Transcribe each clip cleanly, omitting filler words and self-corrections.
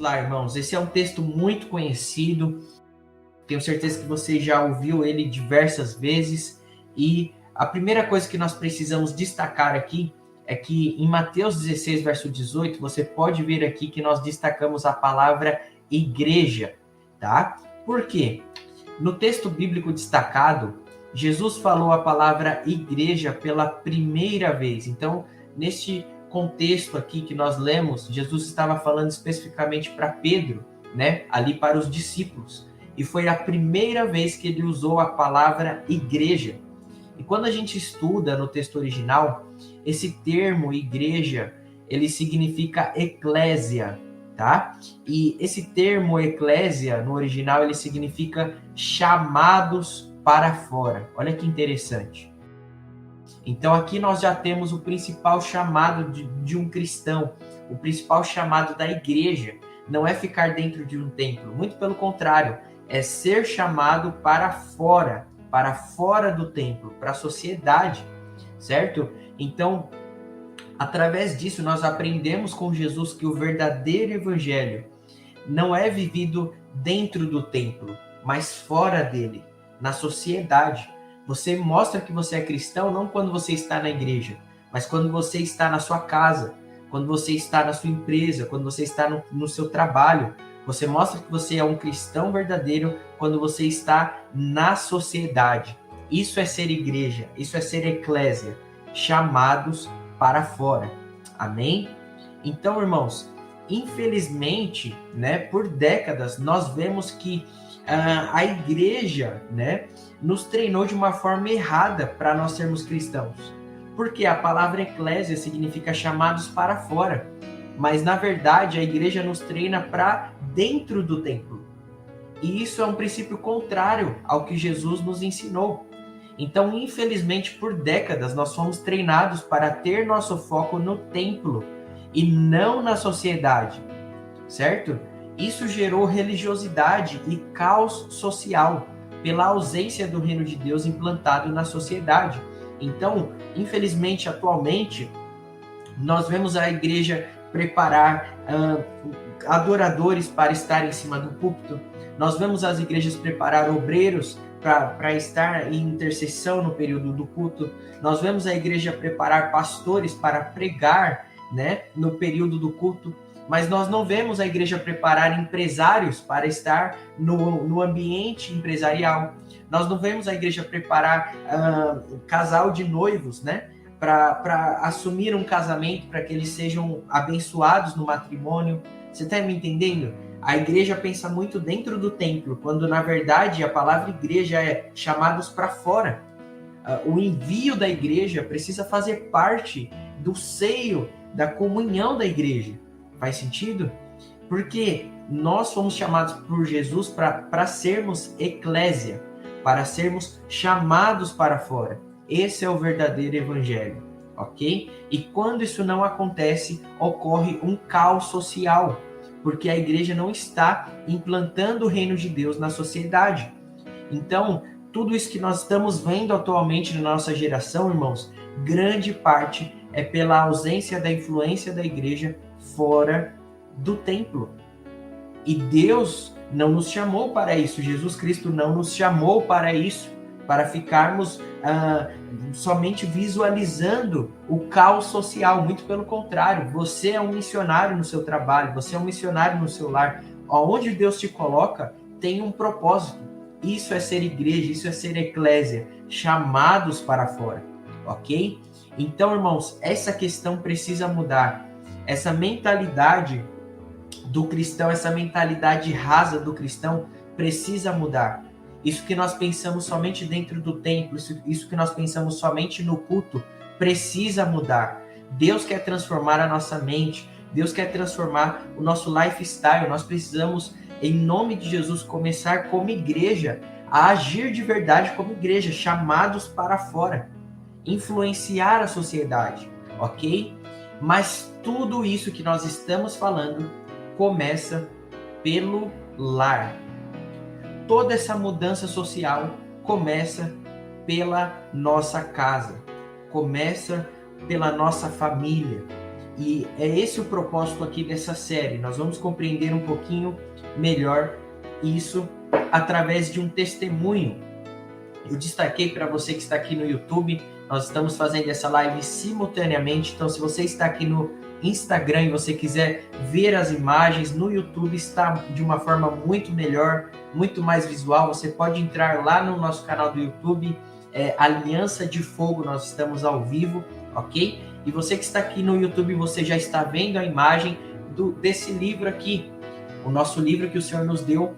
lá, irmãos. Esse é um texto muito conhecido. Tenho certeza que você já ouviu ele diversas vezes. E a primeira coisa que nós precisamos destacar aqui é que em Mateus 16, verso 18, você pode ver aqui que nós destacamos a palavra igreja, tá? Por quê? No texto bíblico destacado, Jesus falou a palavra igreja pela primeira vez. Então, neste contexto aqui que nós lemos, Jesus estava falando especificamente para Pedro, né? Ali para os discípulos. E foi a primeira vez que ele usou a palavra igreja. E quando a gente estuda no texto original, esse termo igreja, ele significa eclésia, tá? E esse termo eclésia, no original, ele significa chamados para fora. Olha que interessante. Então aqui nós já temos o principal chamado de um cristão, o principal chamado da igreja. Não é ficar dentro de um templo, muito pelo contrário, é ser chamado para fora do templo, para a sociedade, certo? Então, através disso, nós aprendemos com Jesus que o verdadeiro evangelho não é vivido dentro do templo, mas fora dele, na sociedade. Você mostra que você é cristão não quando você está na igreja, mas quando você está na sua casa, quando você está na sua empresa, quando você está no seu trabalho. Você mostra que você é um cristão verdadeiro quando você está na sociedade. Isso é ser igreja, isso é ser eclésia, chamados para fora. Amém? Então, irmãos, infelizmente, né, por décadas, nós vemos que a igreja, né, nos treinou de uma forma errada para nós sermos cristãos. Porque a palavra eclésia significa chamados para fora. Mas, na verdade, a igreja nos treina para dentro do templo. E isso é um princípio contrário ao que Jesus nos ensinou. Então, infelizmente, por décadas, nós fomos treinados para ter nosso foco no templo e não na sociedade, certo? Isso gerou religiosidade e caos social pela ausência do reino de Deus implantado na sociedade. Então, infelizmente, atualmente, nós vemos a igreja preparar adoradores para estar em cima do púlpito. Nós vemos as igrejas preparar obreiros para estar em intercessão no período do culto. Nós vemos a igreja preparar pastores para pregar, né, no período do culto. Mas nós não vemos a igreja preparar empresários para estar no ambiente empresarial. Nós não vemos a igreja preparar casal de noivos, né, para assumir um casamento, para que eles sejam abençoados no matrimônio. Você está me entendendo? A igreja pensa muito dentro do templo, quando na verdade a palavra igreja é chamados para fora. O envio da igreja precisa fazer parte do seio da comunhão da igreja. Faz sentido? Porque nós fomos chamados por Jesus para sermos eclésia, para sermos chamados para fora. Esse é o verdadeiro evangelho, ok? E quando isso não acontece, ocorre um caos social, porque a igreja não está implantando o reino de Deus na sociedade. Então, tudo isso que nós estamos vendo atualmente na nossa geração, irmãos, grande parte é pela ausência da influência da igreja fora do templo. E Deus não nos chamou para isso, Jesus Cristo não nos chamou para isso, para ficarmos somente visualizando o caos social. Muito pelo contrário, você é um missionário no seu trabalho, você é um missionário no seu lar. Onde Deus te coloca tem um propósito. Isso é ser igreja, isso é ser eclésia, chamados para fora, ok? Então, irmãos, essa questão precisa mudar. Essa mentalidade do cristão, essa mentalidade rasa do cristão precisa mudar. Isso que nós pensamos somente dentro do templo, isso que nós pensamos somente no culto, precisa mudar. Deus quer transformar a nossa mente, Deus quer transformar o nosso lifestyle. Nós precisamos, em nome de Jesus, começar como igreja, a agir de verdade como igreja, chamados para fora, influenciar a sociedade, ok? Mas tudo isso que nós estamos falando começa pelo lar. Toda essa mudança social começa pela nossa casa, começa pela nossa família. E é esse o propósito aqui dessa série. Nós vamos compreender um pouquinho melhor isso através de um testemunho. Eu destaquei para você que está aqui no YouTube, nós estamos fazendo essa live simultaneamente, então se você está aqui no Instagram e você quiser ver as imagens, no YouTube está de uma forma muito melhor, muito mais visual. Você pode entrar lá no nosso canal do YouTube, Aliança de Fogo, nós estamos ao vivo, ok? E você que está aqui no YouTube, você já está vendo a imagem desse livro aqui, o nosso livro que o Senhor nos deu,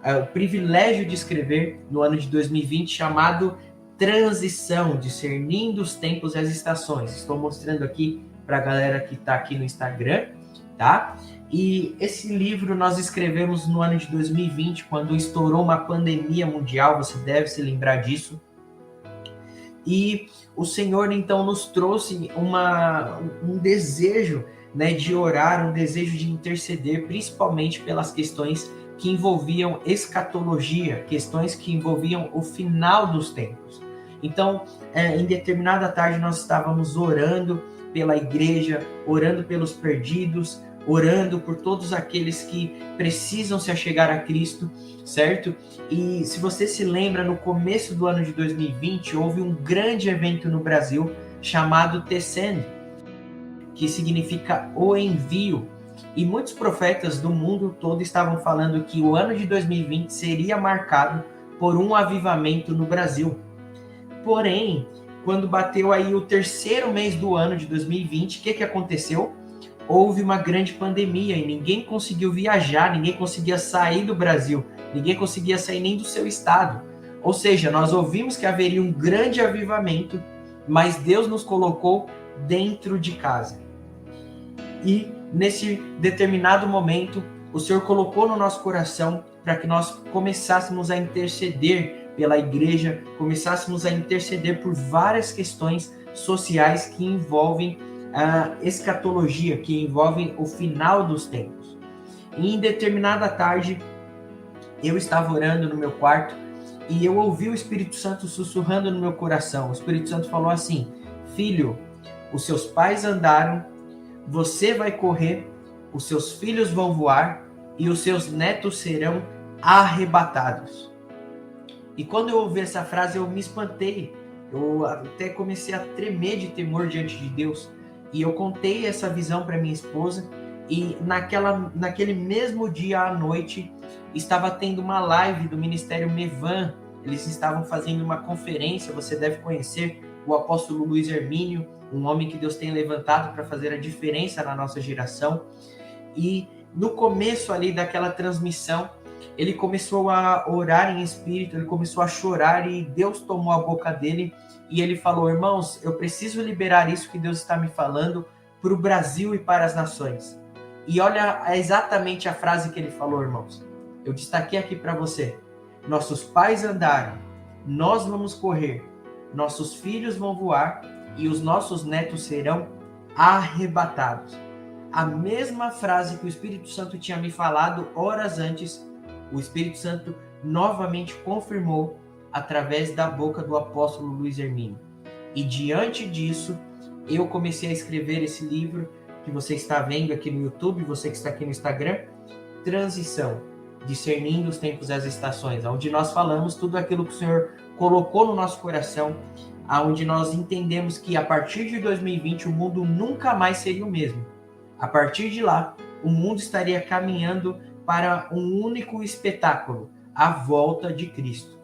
o privilégio de escrever no ano de 2020, chamado Transição, discernindo os tempos e as estações. Estou mostrando aqui para a galera que está aqui no Instagram, tá? E esse livro nós escrevemos no ano de 2020, quando estourou uma pandemia mundial, você deve se lembrar disso. E o Senhor, então, nos trouxe um desejo, né, de orar, um desejo de interceder, principalmente pelas questões que envolviam escatologia, questões que envolviam o final dos tempos. Então, em determinada tarde, nós estávamos orando pela igreja, orando pelos perdidos, orando por todos aqueles que precisam se achegar a Cristo, certo? E se você se lembra, no começo do ano de 2020, houve um grande evento no Brasil chamado Tecendo, que significa o envio. E muitos profetas do mundo todo estavam falando que o ano de 2020 seria marcado por um avivamento no Brasil. Porém, quando bateu aí o terceiro mês do ano de 2020, o que aconteceu? Houve uma grande pandemia e ninguém conseguiu viajar, ninguém conseguia sair do Brasil, ninguém conseguia sair nem do seu estado. Ou seja, nós ouvimos que haveria um grande avivamento, mas Deus nos colocou dentro de casa. E nesse determinado momento, o Senhor colocou no nosso coração para que nós começássemos a interceder pela igreja, começássemos a interceder por várias questões sociais que envolvem a escatologia, que envolvem o final dos tempos. E em determinada tarde, eu estava orando no meu quarto e eu ouvi o Espírito Santo sussurrando no meu coração. O Espírito Santo falou assim: filho, os seus pais andaram, você vai correr, os seus filhos vão voar e os seus netos serão arrebatados. E quando eu ouvi essa frase, eu me espantei. Eu até comecei a tremer de temor diante de Deus. E eu contei essa visão para minha esposa. E naquele mesmo dia à noite, estava tendo uma live do Ministério Mevan. Eles estavam fazendo uma conferência. Você deve conhecer o apóstolo Luiz Hermínio, um homem que Deus tem levantado para fazer a diferença na nossa geração. E no começo ali daquela transmissão, ele começou a orar em espírito, ele começou a chorar e Deus tomou a boca dele e ele falou: irmãos, eu preciso liberar isso que Deus está me falando para o Brasil e para as nações. E olha exatamente a frase que ele falou, irmãos. Eu destaquei aqui para você: nossos pais andaram, nós vamos correr, nossos filhos vão voar e os nossos netos serão arrebatados. A mesma frase que o Espírito Santo tinha me falado horas antes, o Espírito Santo novamente confirmou através da boca do apóstolo Luiz Hermínio. E diante disso, eu comecei a escrever esse livro que você está vendo aqui no YouTube, você que está aqui no Instagram, Transição, discernindo os tempos e as estações, onde nós falamos tudo aquilo que o Senhor colocou no nosso coração, onde nós entendemos que a partir de 2020 o mundo nunca mais seria o mesmo. A partir de lá, o mundo estaria caminhando para um único espetáculo, a volta de Cristo.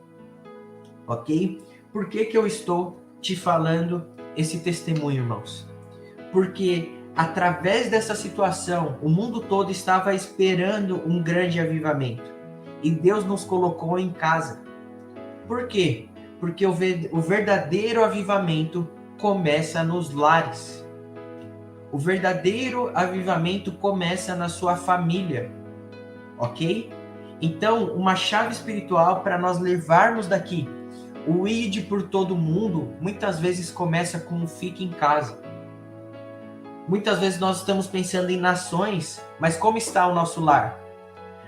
Ok? Por que eu estou te falando esse testemunho, irmãos? Porque através dessa situação, o mundo todo estava esperando um grande avivamento. E Deus nos colocou em casa. Por quê? Porque o verdadeiro avivamento começa nos lares. O verdadeiro avivamento começa na sua família. Ok? Então, uma chave espiritual para nós levarmos daqui o ide por todo mundo, muitas vezes começa com o fique em casa. Muitas vezes nós estamos pensando em nações, mas como está o nosso lar?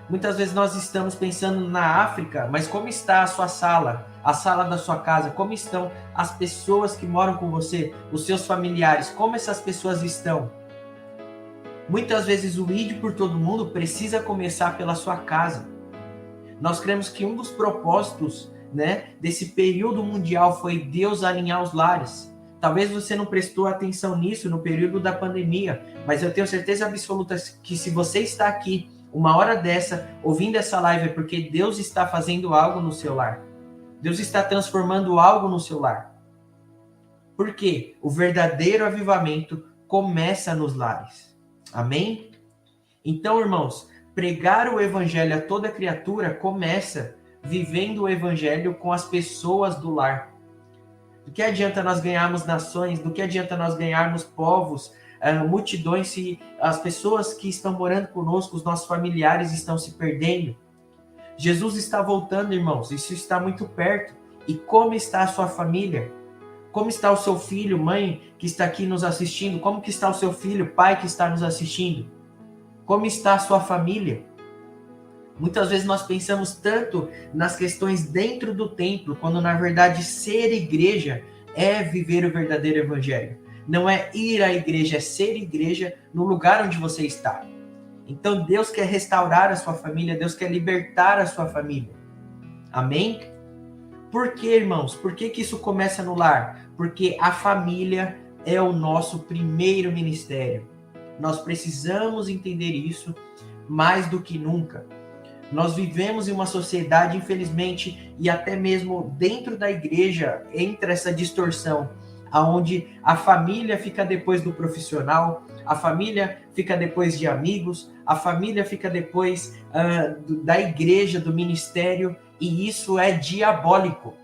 Muitas vezes nós estamos pensando na África, mas como está a sua sala? a sala da sua casa? Como estão as pessoas que moram com você, os seus familiares? Como essas pessoas estão? Muitas vezes o ide por todo mundo precisa começar pela sua casa. Nós cremos que um dos propósitos, desse período mundial foi Deus alinhar os lares. Talvez você não prestou atenção nisso no período da pandemia, mas eu tenho certeza absoluta que se você está aqui uma hora dessa, ouvindo essa live, é porque Deus está fazendo algo no seu lar. Deus está transformando algo no seu lar. Por quê? O verdadeiro avivamento começa nos lares. Amém? Então, irmãos, pregar o evangelho a toda criatura começa vivendo o evangelho com as pessoas do lar. Do que adianta nós ganharmos nações? Do que adianta nós ganharmos povos, multidões, se as pessoas que estão morando conosco, os nossos familiares, estão se perdendo? Jesus está voltando, irmãos. Isso está muito perto. E como está a sua família? Como está o seu filho, mãe, que está aqui nos assistindo? Como que está o seu filho, pai, que está nos assistindo? Como está a sua família? Muitas vezes nós pensamos tanto nas questões dentro do templo, quando na verdade ser igreja é viver o verdadeiro evangelho. Não é ir à igreja, é ser igreja no lugar onde você está. Então Deus quer restaurar a sua família, Deus quer libertar a sua família. Amém? Por que, irmãos? Por que isso começa no lar? Porque a família é o nosso primeiro ministério. Nós precisamos entender isso mais do que nunca. Nós vivemos em uma sociedade, infelizmente, e até mesmo dentro da igreja, entra essa distorção, onde a família fica depois do profissional, a família fica depois de amigos, a família fica depois da igreja, do ministério, e isso é diabólico.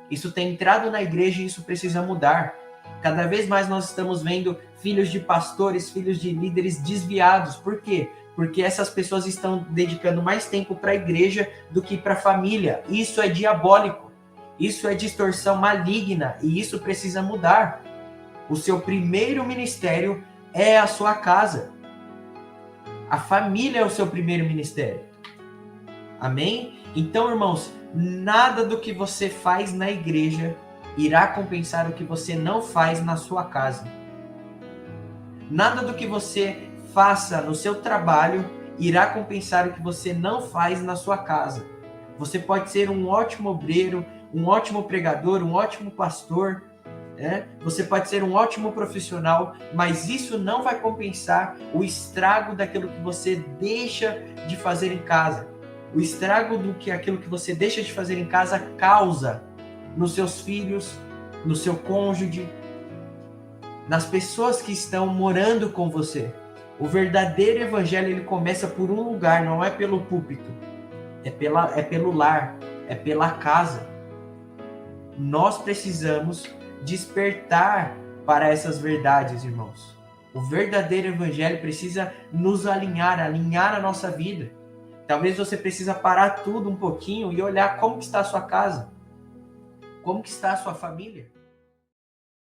Isso tem entrado na igreja e isso precisa mudar. Cada vez mais nós estamos vendo filhos de pastores, filhos de líderes desviados. Por quê? Porque essas pessoas estão dedicando mais tempo para a igreja do que para a família. Isso é diabólico. Isso é distorção maligna e isso precisa mudar. O seu primeiro ministério é a sua casa. A família é o seu primeiro ministério. Amém? Então, irmãos, nada do que você faz na igreja irá compensar o que você não faz na sua casa. Nada do que você faça no seu trabalho irá compensar o que você não faz na sua casa. Você pode ser um ótimo obreiro, um ótimo pregador, um ótimo pastor, Você pode ser um ótimo profissional, mas isso não vai compensar o estrago daquilo que você deixa de fazer em casa. O estrago do que aquilo que você deixa de fazer em casa causa nos seus filhos, no seu cônjuge, nas pessoas que estão morando com você. O verdadeiro evangelho, ele começa por um lugar, não é pelo púlpito. É pelo lar, é pela casa. Nós precisamos despertar para essas verdades, irmãos. O verdadeiro evangelho precisa nos alinhar a nossa vida. Talvez você precisa parar tudo um pouquinho e olhar como que está a sua casa, como que está a sua família.